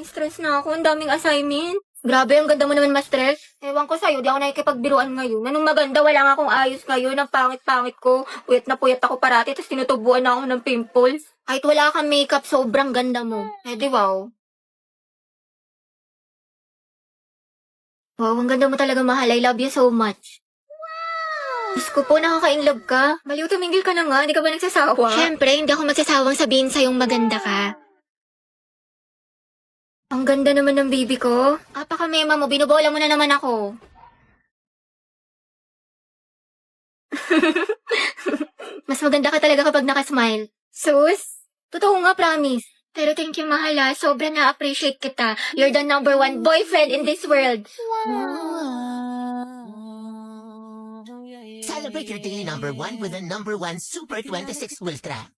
Stress na ako. Ang daming assignment. Grabe, ang ganda mo naman ma-stress. Ewan ko sa'yo, di ako nakikipagbiruan ngayon. Anong maganda, wala nga akong ayos ngayon. Ang pangit-pangit ko. Puyat na puyat ako parati, tapos tinutubuan na ako ng pimples. Kahit wala kang makeup, sobrang ganda mo. Eh di wow. Wow, ang ganda mo talaga, mahal. I love you so much. Diyos ko po, nakaka-inlove ka. Baliw, tumingil ka na nga. Hindi ka ba nagsasawa? Siyempre, hindi ako magsasawang sabihin sa'yong maganda ka. Ang ganda naman ng baby ko. Apaka-mema mo, binubola mo na naman ako. Mas maganda ka talaga kapag nakasmile. Sus? Totoo nga, promise. Pero thank you, mahal ah. Sobra na-appreciate kita. You're the number one boyfriend in this world. Celebrate your day number 1 with a number 1 Super 26 Ultra.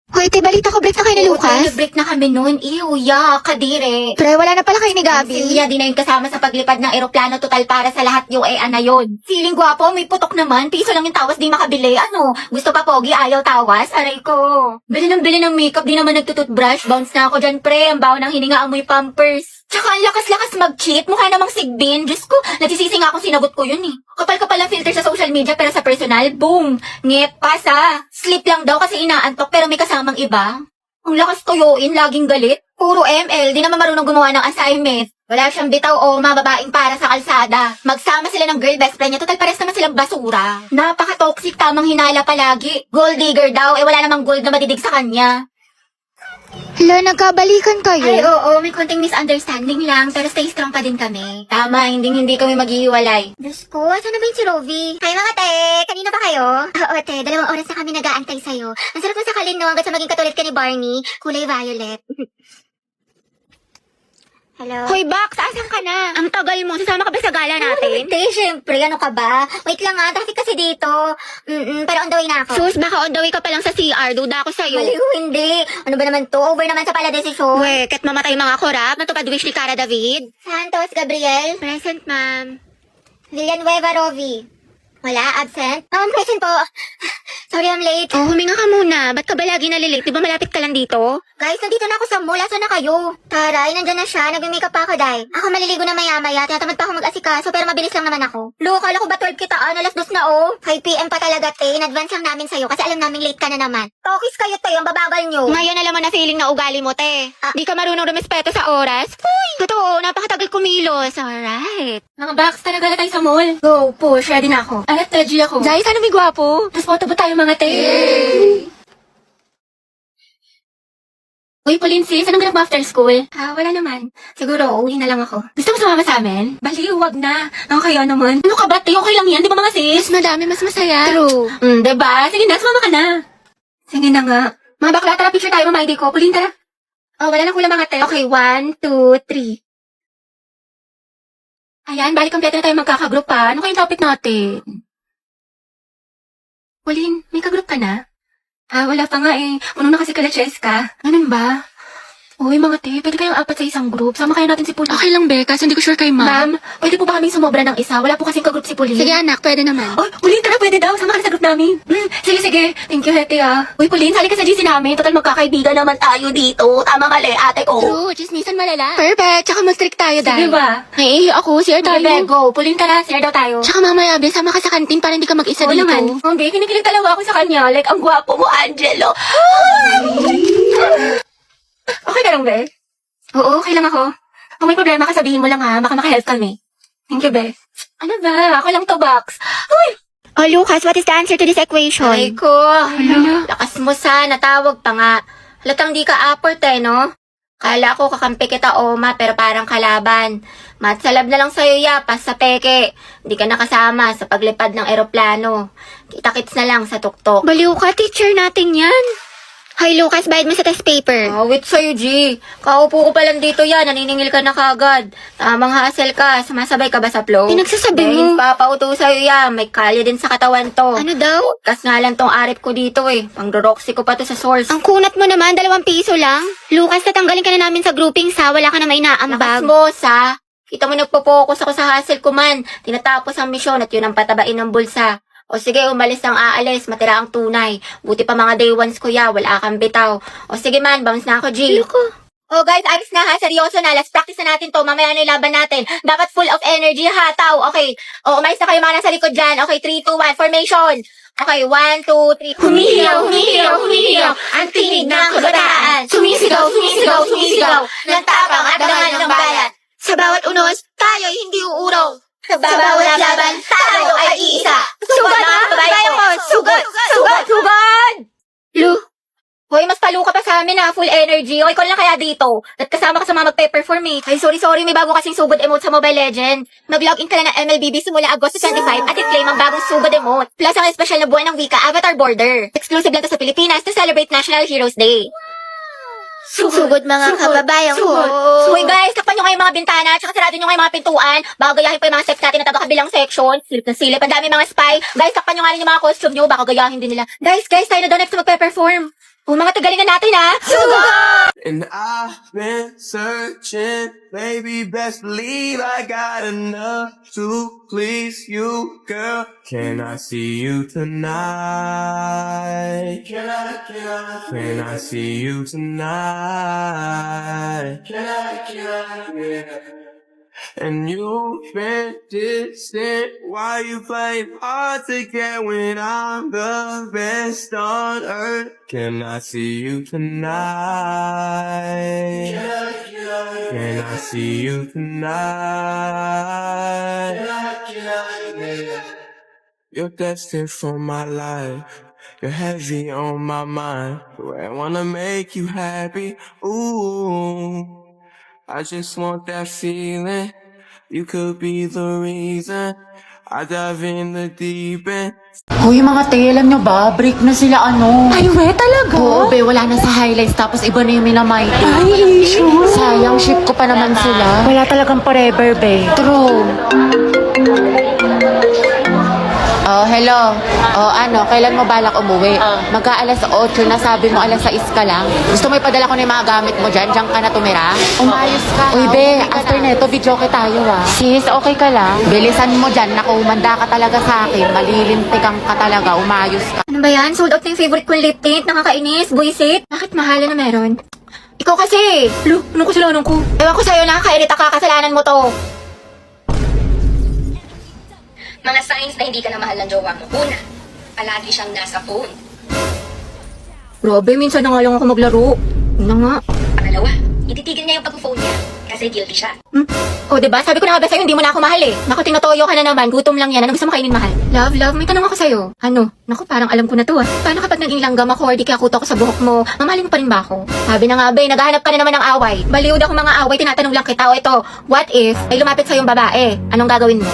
Hoy, te, balita ko, break na kayo ni Lucas. Break na kami noon. Ew, kadire. Pre, wala na pala kayo ni Gabi. Siya, di na yung kasama sa paglipad ng eroplano, total para sa lahat yung na yun. Feeling gwapo, may putok naman. Piso lang yung tawas, di makabili. Ano? Gusto pa pogi, ayaw tawas? Aray ko. Bili ng makeup, di naman nagtututbrush. Bounce na ako dyan, pre. Ang baho ng hininga, amoy pampers. Tsaka ang lakas-lakas mag-cheat. Mukha namang sigbin. Diyos ko, nagsisisi nga akong sinagot ko yun eh. Kapal-kapal ang filter sa social media pero sa personal, boom! Ngep, pasa. Sleep lang daw kasi inaantok pero may kasamang iba. Ang lakas tuyuin, laging galit. Puro ML, di naman marunong gumawa ng assignment. Wala siyang bitaw o mababaing para sa kalsada. Magsama sila ng girl best friend niya, total pares naman silang basura. Napaka-toxic, tamang hinala palagi. Gold digger daw, wala namang gold na madidig sa kanya. Hala, nagkabalikan kayo. Ay, oo, may konting misunderstanding lang, pero stay strong pa din kami. Tama, hindi kami maghihiwalay. Diyos ko, asan na ba yung si Rovi? Hi mga te, kanina ba kayo? Oo te, 2 oras na kami nag-aantay sa'yo. Ang sarap mo sa kalin, no, hanggang sa maging katulad ka ni Barney, kulay violet. Hello? Hoy, Bax, asan ka na? Ang tagal mo, sasama ka ba sa gala natin? Te, syempre, ano ka ba? Wait lang nga, traffic kasi dito. Pero on the way na ako. Sus, baka on the way ka pa lang sa CR, duda ako sa'yo. Maliw, hindi. Ano ba naman to? Over naman sa pala desisyon. We, ket mamatay mga korap, matupad wish ni Cara David. Santos, Gabriel. Present, ma'am. Villanueva, Rovi. Wala, absent? Present po. Sorry, I'm late. Oh, huminga ka muna. Ba't ka ba lagi nalilate? Di ba malapit ka lang dito? Guys, nandito na ako sa mall. Asan na kayo? Taray, nandyan na siya. Nag-makeup pa ako, Day. Ako maliligo na maya-maya. Tinatamad pa ako mag-asikaso, pero mabilis lang naman ako. Lo, kala ko ba 12 kitaan? Alas 2 na, oh. 5 p.m. pa talaga, te. In-advance lang namin sa'yo kasi alam namin late ka na naman. Tokis kayo, te. Ang babagal nyo. Ngayon alam mo na feeling na ugali mo, te. Di ka marunong rumespeto sa oras. Uy! Totoo, napakatagal kumilos. Alright. Mga box, talaga na tayo sa mall. Go, push. Ready na ako. Alat, ready ako. Jai, sana may gwapo. Tapos photo ba tayo, mga te? Uy, Pauline sis, anong ganap mo after school? Wala naman. Siguro, uwi na lang ako. Gusto mo sumama sa amin? Baliw, wag na. Ako kaya naman. Ano ka ba, te? Okay lang yan, di ba mga sis? Mas madami, mas masaya. True. Diba? Sige na, sumama ka na. Sige na nga. Mga bakla, tara, picture tayo, mama ID ko. Pauline, tara. Oh, wala na kulang mga te. Okay, 1, 2, 3. Ayan, balik kompleto na tayo magkakagroup pa. Ano kayong topic natin? Pauline, may kagroup ka na? Wala pa nga eh. Unong na kasi kala Cheska. Ganun ba? Uy, mga te, pwede kayong 4 sa isang group. Sama kayo natin si Pauline. Okay lang, Be, kasi hindi ko sure kay Ma'am, pwede po ba kaming sumobra ng isa? Wala po kasing kagroup si Pauline. Sige, anak, pwede naman. Oh, Pauline, tara, pwede daw. Sama ka na sa group namin. Sige. Thank you, Hete, ah. Uy, Pauline, sali ka sa GC namin. Total, magkakaibigan naman tayo dito. Tama mali, ate ko. True, chismisan malala. Perfect, tsaka mag-strict tayo, Sige dahil. ba? Naiihi ako, share tayo. Sige, go. Pauline, tara, share daw tayo. Tsaka mamaya, Be, sama ka sa kantin para hindi ka mag-isa Oo dito. naman. Be, kinikilig talaga ako sa kanya. Like, ang gwapo mo, Angelo. Okay ka lang, Be? Oo, okay lang ako. Kung may problema ka, sabihin mo lang ha. Baka makahelp kami. Thank you, Be. Ano ba? Ako lang to, Box. Uy! Oh, Lucas, what is the answer to this equation? Ay ko. Lakas mo sa natawag pa nga. Halatang di ka aport eh, no? Kala ko kakampi kita, Oma, pero parang kalaban. Matsalab na lang sa'yo, ya, pas sa peke. Di ka nakasama sa paglipad ng eroplano. Kita-kits na lang sa tuktok. Baliw ka, teacher natin yan. Hoy, Lucas, bayad mo sa test paper. Wait sa'yo, G. Kaupo ko pa lang dito yan. Naniningil ka na kagad. Tamang hassle ka. Sumasabay ka ba sa flow? Pinagsasabi mo. Papauto sa'yo yan. May kalye din sa katawan to. Ano daw? Kas nga lang tong arit ko dito eh. Pang-roxy ko pa to sa source. Ang kunat mo naman, 2 piso lang. Lucas, tatanggalin ka na namin sa grouping sa wala ka na may Lakas naambag. mo, sa. Kita mo nagpo-focus ako sa hustle ko man. Tinatapos ang misyon at yun ang patabain ng bulsa. O sige, umalis ang aalis, matira ang tunay. Buti pa mga day ones kuya, wala kang bitaw. O sige man, bounce na ako, G. Loko. Oh guys, ayos na ha. Seryoso na. Let's practice na natin to. Mamaya na yung laban natin. Dapat full of energy ha, tao. Okay. Oh, umayos na kayo mga nasa likod dyan. Okay, 3, 2, 1. Formation. Okay, 1, 2, 3. Humihiyaw, humihiyaw, humihiyaw. Ang tinig ng kabataan. Sumisigaw, sumisigaw, sumisigaw. Ng tapang at dangal ng bayan. Sa bawat unos, tayo'y hindi uuraw. Sa bawat laban, tayo ay iisa. Sugod mga kababayan ko. Sugod, sugod, sugod. Lu. Hoy, mas palo ka pa sa amin ha, full energy. O, ikaw lang kaya dito. At kasama ka sa mga magpe-perform eh. Ay, sorry, may bago kasing sugod emote sa Mobile Legend. Mag-login ka na ng MLBB simula Agosto 25 at i-claim ang bagong sugod emote. Plus ang espesyal na buwan ng wika, Avatar Border. Exclusive lang to sa Pilipinas to celebrate National Heroes Day. Sugod mga kababayan ko. Hoy guys, takpan nyo kayo mga bintana, tsaka sarado nyo kayo mga pintuan. Baka gayahin pa yung mga steps natin na taga-kabilang section. Silip na silip, ang dami mga spy. Guys, takpan nyo nga rin yung mga costume nyo, baka gayahin din nila. Guys, tayo na daw next na magpe-perform. Oh, mga tagalingan natin ha. Sugod! And I've been searching, baby, best believe I got enough to please you, girl. Can I see you tonight? Can I see you tonight? Yeah. And you've been distant. Why you play hard to get when I'm the best on earth? Can I see you tonight? Can I see you tonight? You're destined for my life. You're heavy on my mind. I wanna make you happy. Ooh. I just want that feeling. You could be the reason I dive in the deep end. Hoy mga te, alam nyo ba? Break na sila ano. Ay, we, talaga? Oo, be, wala na sa highlights. Tapos iba na yung minamighty. Ay, issue. Sayang, ship ko pa naman sila. Wala talagang forever, be. True. Oh, hello. Oh, ano, kailan mo balak umuwi? Magka-alas 8 na, sabi mo alas 6 ka lang. Gusto mo ipadala ko na yung mga gamit mo dyan? Diyan ka na tumira? Umayos ka. Uy, be, after neto, video ko tayo ah. Sis, okay ka lang? Bilisan mo dyan, naku, umanda ka talaga sa akin. Malilintikan ka talaga, umayos ka. Ano ba yan? Sold out na yung favorite kong lip tint. Nakakainis. Buisit. Bakit mahala na meron? Ikaw kasi. Lu, anong kasalanan ko? Ewan ko sa'yo, nakakairita ka. Kasalanan mo to. Mga signs na hindi ka na mahal ng jowa mo. Una, palagi siyang nasa phone. Grabe, minsan na nga lang ako maglaro. Ano nga? Pangalawa, ititigil niya yung pag-phone niya kasi guilty siya. O, diba? Sabi ko na nga ba sa'yo, hindi mo na ako mahal eh. Naku, tinatoyo ka na naman. Gutom lang yan. Ano gusto mo kainin, mahal? Love, may tanong ako sa'yo. Ano? Naku, parang alam ko na to ah. Paano kapag naging langgam ako or di kaya kuto ako sa buhok mo? Mamahalin mo pa rin ba ako? Sabi na nga ba, naghahanap ka na naman ng away. Baliwd ako mga away, tinatanong lang kita. O ito, what if may lumapit sa'yong babae? Anong gagawin mo?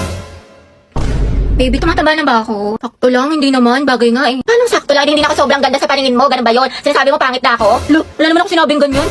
Baby, tumataba na ba ako? Sakto lang, hindi naman. Bagay nga eh. Paano sakto lang? Hindi na ako sobrang ganda sa paningin mo. Ganun ba yun? Sinasabi mo pangit na ako? Lo, wala naman ako sinabing ganyan.